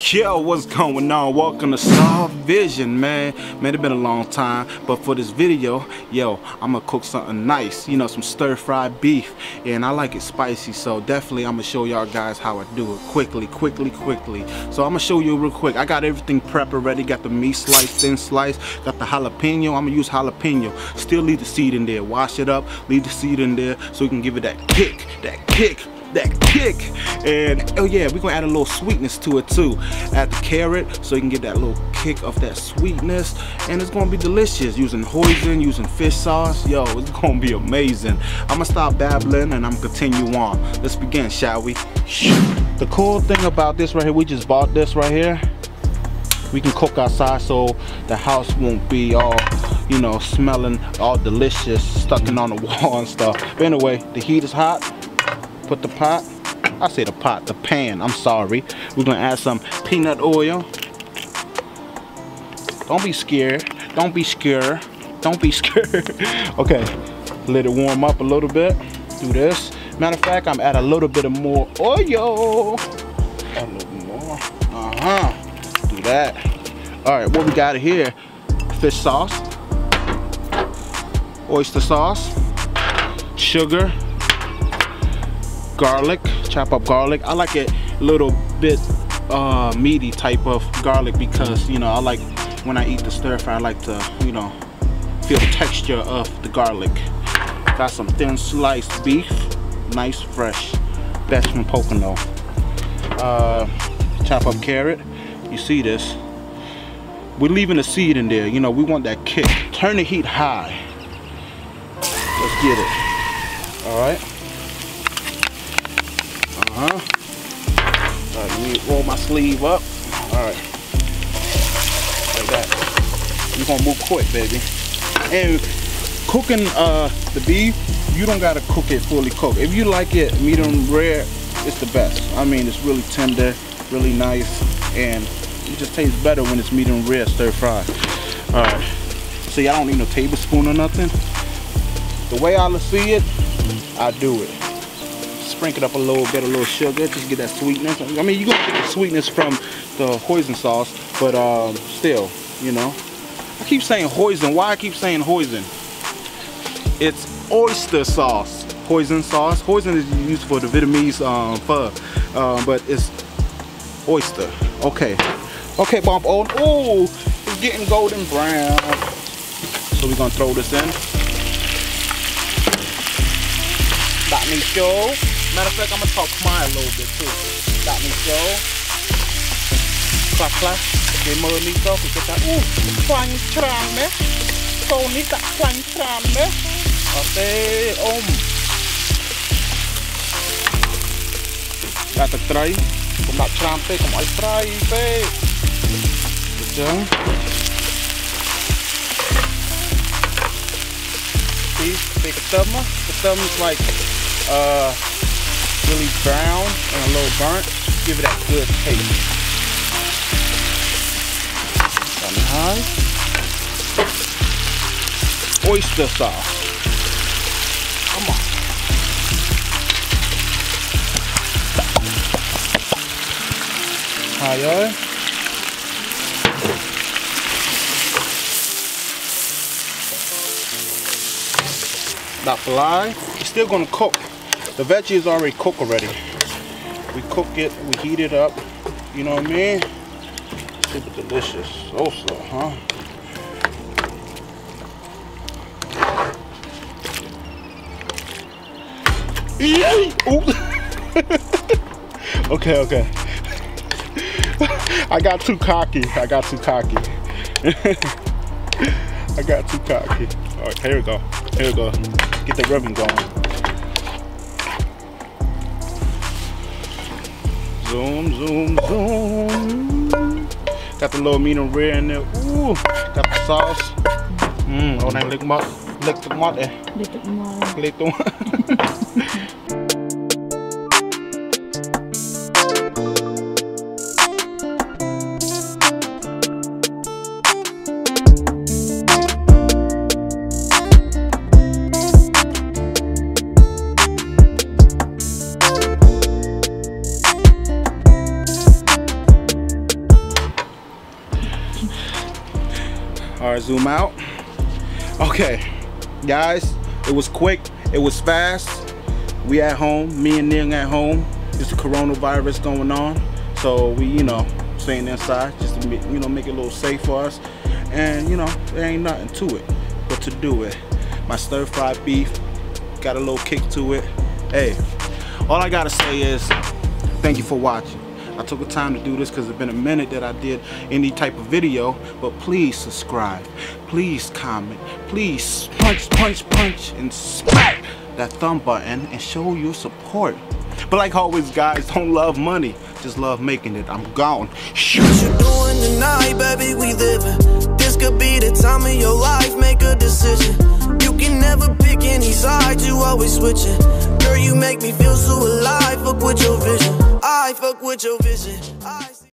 Yo, what's going on? Welcome to Star Vision, man. Man, it's been a long time, but for this video, yo, I'm gonna cook something nice, you know, some stir-fried beef, and I like it spicy, so definitely I'm gonna show y'all guys how I do it quickly. So I'm gonna show you real quick. I got everything prepped already. Got the meat sliced, thin slice, got the jalapeno. I'm gonna use jalapeno. Still leave the seed in there. Wash it up, leave the seed in there so we can give it that kick. And oh yeah, we're gonna add a little sweetness to it too. Add the carrot so you can get that little kick of that sweetness, and it's gonna be delicious. Using hoisin, using fish sauce, yo, it's gonna be amazing. I'm gonna stop babbling and I'm gonna continue on. Let's begin, shall we? The cool thing about this right here, we just bought this right here. We can cook outside so the house won't be all, you know, smelling all delicious, stuck in on the wall and stuff. But anyway, the heat is hot. Put the the pan, I'm sorry. We're gonna add some peanut oil. Don't be scared. Okay, let it warm up a little bit. Do this. Matter of fact, I'm add a little bit of more oil. A little more. Do that. All right, what we got here? Fish sauce, oyster sauce, sugar, garlic, chop up garlic. I like it a little bit meaty type of garlic because, you know, I like when I eat the stir fry, I like to, you know, feel the texture of the garlic. Got some thin sliced beef, nice fresh, best from Pocono. Chop up carrot. You see this? We're leaving the seed in there, you know, we want that kick. Turn the heat high. Let's get it. All right. Let me roll my sleeve up. Alright. Like that. We're gonna move quick, baby. And cooking the beef, you don't gotta cook it fully cooked. If you like it medium rare, it's the best. I mean, it's really tender, really nice, and it just tastes better when it's medium rare stir fry. Alright. See, I don't need no tablespoon or nothing. The way I see it, I do it. Sprinkle it up a little sugar, just get that sweetness. I mean, you're gonna get the sweetness from the hoisin sauce, but still, you know. I keep saying hoisin. Why I keep saying hoisin? It's oyster sauce. Hoisin sauce. Hoisin is used for the Vietnamese pho, but it's oyster. Okay, bump on. Oh, it's getting golden brown. So we're gonna throw this in. That means show. Matter of fact, I'm gonna talk Khmer a little bit too. That means show. Clap. Cái mơ ní cho thì cái ta khoanh tràn đấy. Câu ní cả khoanh tràn đấy. Okay, Got the tray. Cũng đặt tràn tê, cũng ấy tray tê. Được chưa? See, take a thumb. The thumb is like really brown and a little burnt. Give it that good taste. Nice. Oyster sauce. Come on. Hi, that fly. It's still gonna cook. The veggie is already cooked already. We cook it, we heat it up. You know what I mean? Super delicious. Also, huh? Oops. Okay. I got too cocky. Alright, here we go. Get the ribbon going. Zoom. Got the little medium rare in there. Ooh, got the sauce. Oh, that lick All right, zoom out. Okay, guys, it was quick, it was fast. We at home, me and Ning at home. There's the coronavirus going on, so we, you know, staying inside just to, you know, make it a little safe for us. And you know, there ain't nothing to it but to do it. My stir-fried beef got a little kick to it. Hey, all I gotta say is thank you for watching. I took the time to do this because it's been a minute that I did any type of video, but please subscribe, please comment, please punch, and smack that thumb button and show your support. But like always, guys, don't love money, just love making it. I'm gone. What you doing tonight, baby? We living. This could be the time of your life, make a decision. You can never pick any side, you always switching. Girl, you make me feel so alive, fuck with your vision. I fuck with your vision.